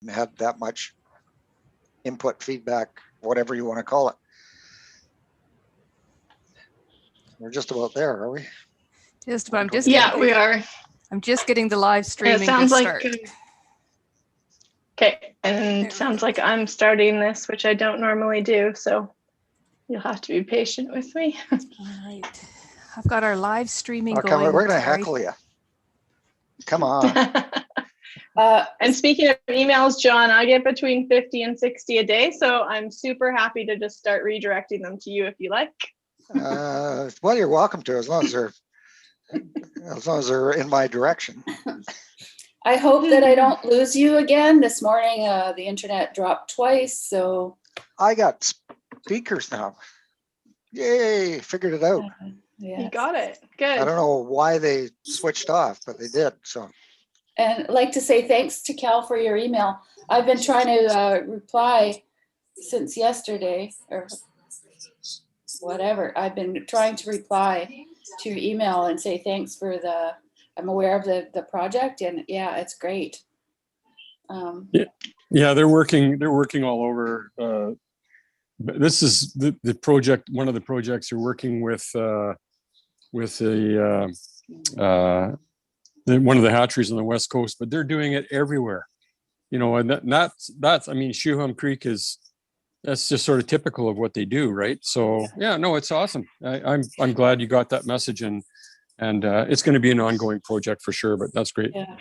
had that much input, feedback, whatever you want to call it. We're just about there, are we? Just about. Yeah, we are. I'm just getting the live streaming. It sounds to like. start. Okay, and sounds like I'm starting this, which I don't normally do, so you'll have to be patient with me. All right, I've got our live streaming going. We're going to heckle you. Come on. And speaking of emails, John, I get between 50 and 60 a day, so I'm super happy to just start redirecting them to you if you like. Well, you're welcome to, as long as they're in my direction. I hope that I don't lose you again. This morning, the internet dropped twice, so. I got speakers now. Yay, figured it out. Yes. You got it, good. I don't know why they switched off, but they did, so. And I'd like to say thanks to Cal for your email. I've been trying to reply since yesterday, or whatever. I've been trying to reply to your email and say thanks for I'm aware of the project, and yeah, it's great. Yeah, they're working all over. This is the project. One of the projects you're working with one of the hatcheries on the West Coast, but they're doing it everywhere. You know, and that's I mean, Shuham Creek that's just sort of typical of what they do, right? So yeah, no, it's awesome. I'm glad you got that message, and it's going to be an ongoing project for sure. But that's great. Yeah.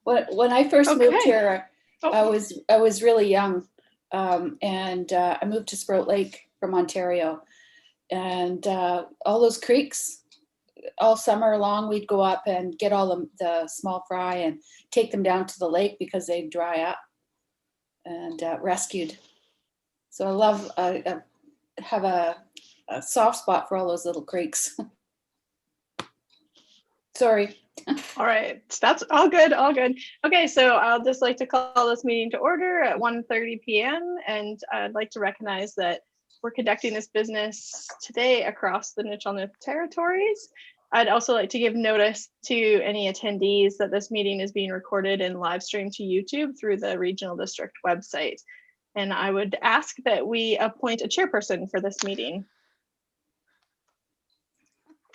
When I first moved here, I was really young, and I moved to Sprout Lake from Ontario, and all those creeks. All summer long, we'd go up and get all the small fry and take them down to the lake because they'd dry up, and rescued. So I love, have a soft spot for all those little creeks. Sorry. All right, that's all good, all good. Okay, so I'll just like to call this meeting to order at 1:30 p.m. And I'd like to recognize that we're conducting this business today across the Nitchell territories. I'd also like to give notice to any attendees that this meeting is being recorded and live streamed to YouTube through the Regional District website. And I would ask that we appoint a chairperson for this meeting.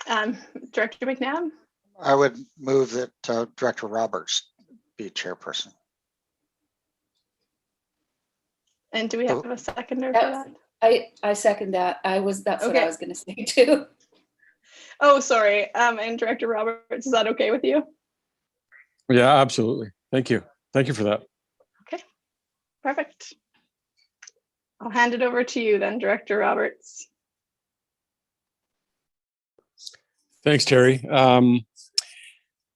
Director McNabb? I would move that Director Roberts be chairperson. And do we have a seconder for that? I second that. That's what I was going to say too. Oh, sorry. And Director Roberts, is that okay with you? Yeah, absolutely. Thank you. Thank you for that. Okay, perfect. I'll hand it over to you then, Director Roberts. Thanks, Terry.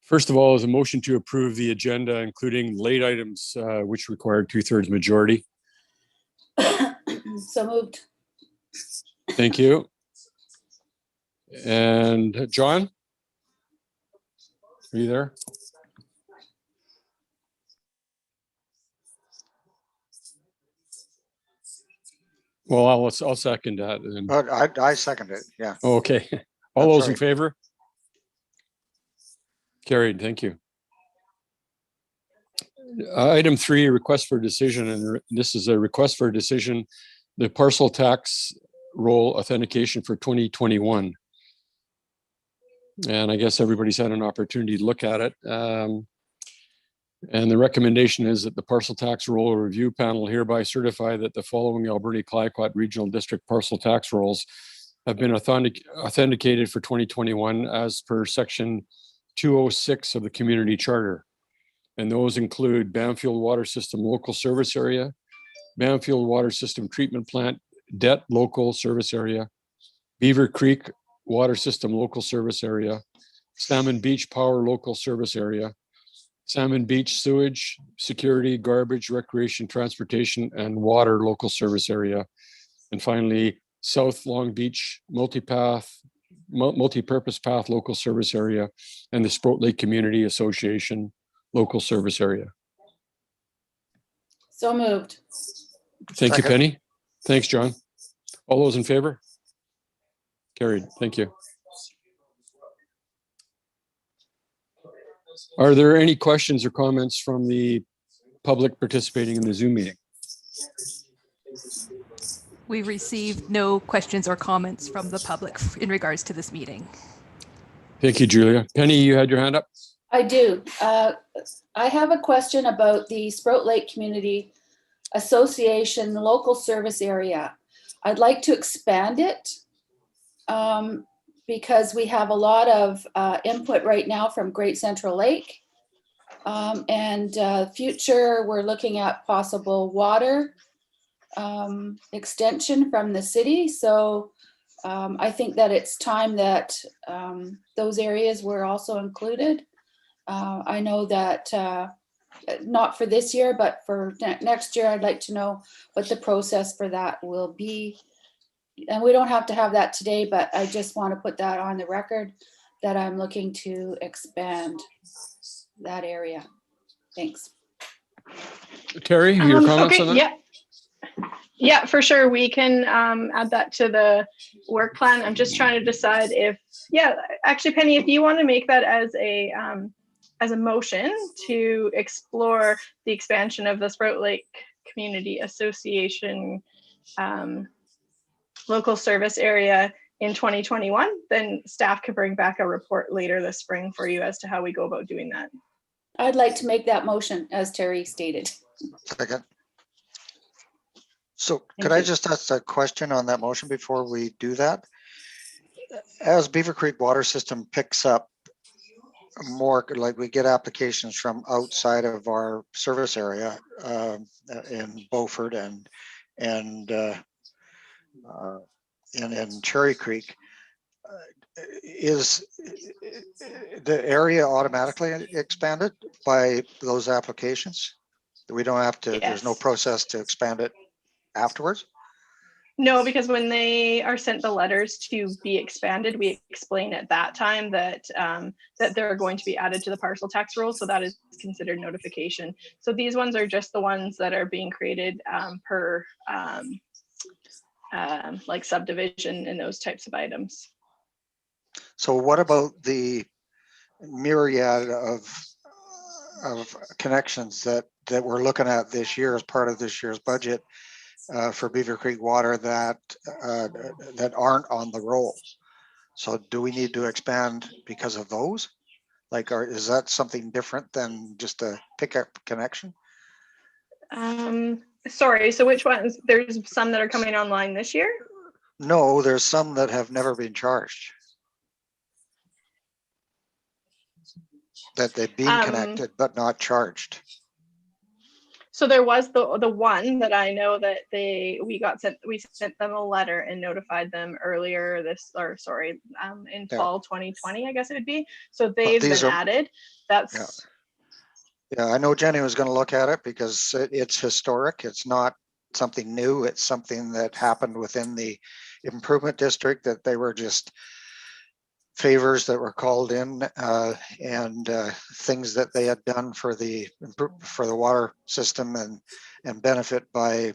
First of all, is a motion to approve the agenda, including late items, which required 2/3 majority. So moved. Thank you. And John, are you there? Well, I'll second that. And... I second it. Yeah. Okay. All those in favor? Carried. Thank you. Item 3, request for decision, and this is a request for a decision, the parcel tax roll authentication for 2021. And I guess everybody's had an opportunity to look at it. And the recommendation is that the parcel tax roll review panel hereby certify that the following Alberni-Clayoquot Regional District parcel tax rolls have been authenticated for 2021 as per section 206 of the community charter. And those include Bamfield Water System Local Service Area, Bamfield Water System Treatment Plant Debt Local Service Area, Beaver Creek Water System Local Service Area, Salmon Beach Power Local Service Area, Salmon Beach Sewage, Security, Garbage, Recreation, Transportation, and Water Local Service Area. And finally, South Long Beach Multi-Purpose Path Local Service Area and the Sprout Lake Community Association Local Service Area. So moved. Thank you, Penny. Thanks, John. All those in favor? Carried. Thank you. Are there any questions or comments from the public participating in the Zoom meeting? We received no questions or comments from the public in regards to this meeting. Thank you, Julia. Penny, you had your hand up? I do. I have a question about the Sprout Lake Community Association local service area. I'd like to expand it because we have a lot of input right now from Great Central Lake. Future, we're looking at possible water extension from the city. So I think that it's time that those areas were also included. I know that not for this year, but for next year, I'd like to know what the process for that will be. And we don't have to have that today, but I just want to put that on the record that I'm looking to expand that area. Thanks. Terry, your comments on that? Yeah. Yeah, for sure. We can add that to the work plan. I'm just trying to decide if, yeah, actually, Penny, if you want to make that as a motion to explore the expansion of the Sprout Lake Community Association local service area in 2021, then staff could bring back a report later this spring for you as to how we go about doing that. I'd like to make that motion as Terry stated. Second. So could I just ask a question on that motion before we do that? As Beaver Creek water system picks up more, like we get applications from outside of our service area in Beaufort and in Cherry Creek, is the area automatically expanded by those applications? We don't have to, there's no Yes. process to expand it afterwards? No, because when they are sent the letters to be expanded, we explain at that time that that they're going to be added to the parcel tax rules. So that is considered notification. So these ones are just the ones that are being created per like subdivision and those types of items. So what about the myriad of connections that we're looking at this year as part of this year's budget for Beaver Creek Water that aren't on the roll? So do we need to expand because of those? Like, is that something different than just a pickup connection? Sorry, so which ones? There's some that are coming online this year? No, there's some that have never been charged. That they've been connected but not charged. So there was the one that I know that we sent them a letter and notified them earlier in fall 2020, I guess it would be. So they've been added. That's yeah, I know Jenny was going to look at it because it's historic. It's not something new. It's something that happened within the improvement district, that they were just favors that were called in and things that they had done for the water system and benefit by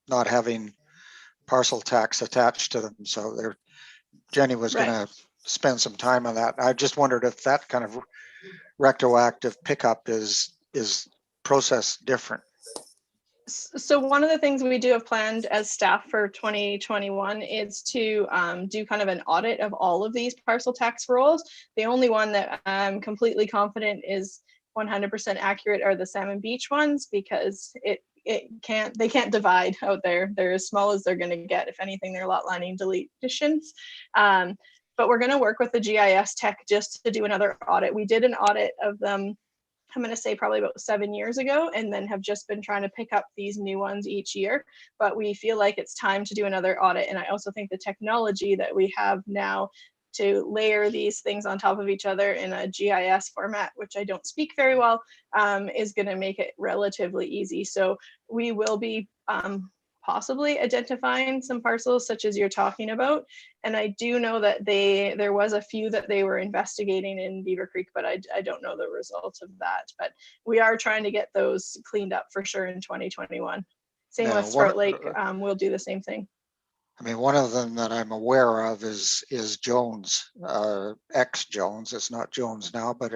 not having parcel tax attached to them. So Jenny was going to spend some time on that. I just wondered if that kind of retroactive pickup is processed different. So one of the things we do have planned as staff for 2021 is to do kind of an audit of all of these parcel tax rolls. The only one that I'm completely confident is 100% accurate are the Salmon Beach ones, because they can't divide out there. They're as small as they're going to get. If anything, they're lot lining deletions. But we're going to work with the GIS tech just to do another audit. We did an audit of them, I'm going to say probably about 7 years ago, and then have just been trying to pick up these new ones each year. But we feel like it's time to do another audit. And I also think the technology that we have now to layer these things on top of each other in a GIS format, which I don't speak very well, is going to make it relatively easy. So we will be possibly identifying some parcels such as you're talking about. And I do know that there was a few that they were investigating in Beaver Creek, but I don't know the results of that. But we are trying to get those cleaned up for sure in 2021. Same with Sprout Lake, we'll do the same thing. I mean, one of them that I'm aware of is Jones, ex-Jones. It's not Jones now, but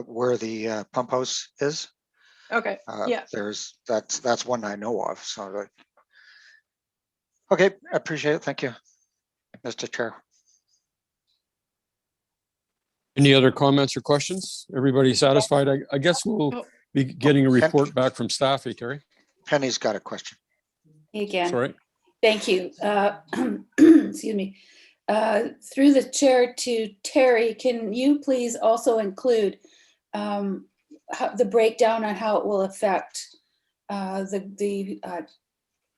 where the pump house is. Okay, yeah. That's one I know of. So, okay, I appreciate it. Thank you, Mr. Chair. Any other comments or questions? Everybody satisfied? I guess we'll be getting a report back from staff, Terry. Penny's got a question. Again. Sorry. Thank you. Excuse me. Through the chair to Terry, can you please also include the breakdown on how it will affect the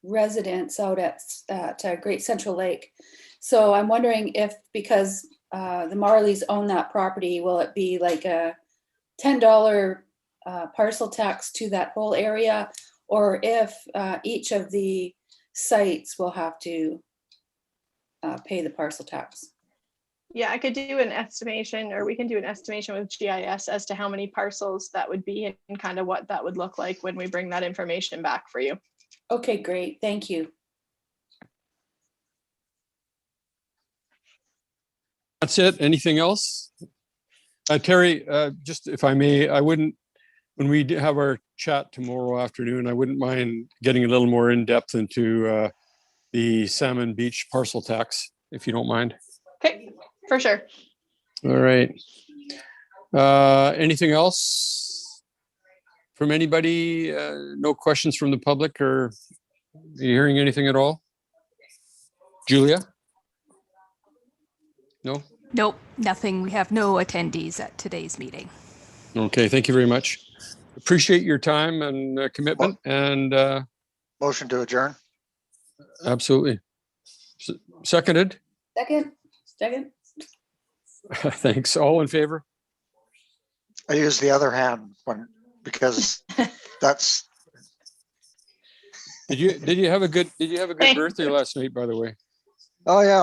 residents out at Great Central Lake? So I'm wondering if, because the Marleys own that property, will it be like a $10 parcel tax to that whole area, or if each of the sites will have to pay the parcel tax? Yeah, I could do an estimation, or we can do an estimation with GIS as to how many parcels that would be and kind of what that would look like when we bring that information back for you. Okay, great. Thank you. That's it. Anything else? Terry, just if I may, I wouldn't, when we have our chat tomorrow afternoon, I wouldn't mind getting a little more in depth into the Salmon Beach parcel tax, if you don't mind. Okay, for sure. All right. Anything else from anybody? No questions from the public, or are you hearing anything at all? Julia? No? Nope, nothing. We have no attendees at today's meeting. Okay, thank you very much. Appreciate your time and commitment, and Motion to adjourn. absolutely. Seconded? Second. Thanks. All in favor? I use the other hand because that's. Did you have a good birthday last night, by the way? Oh yeah,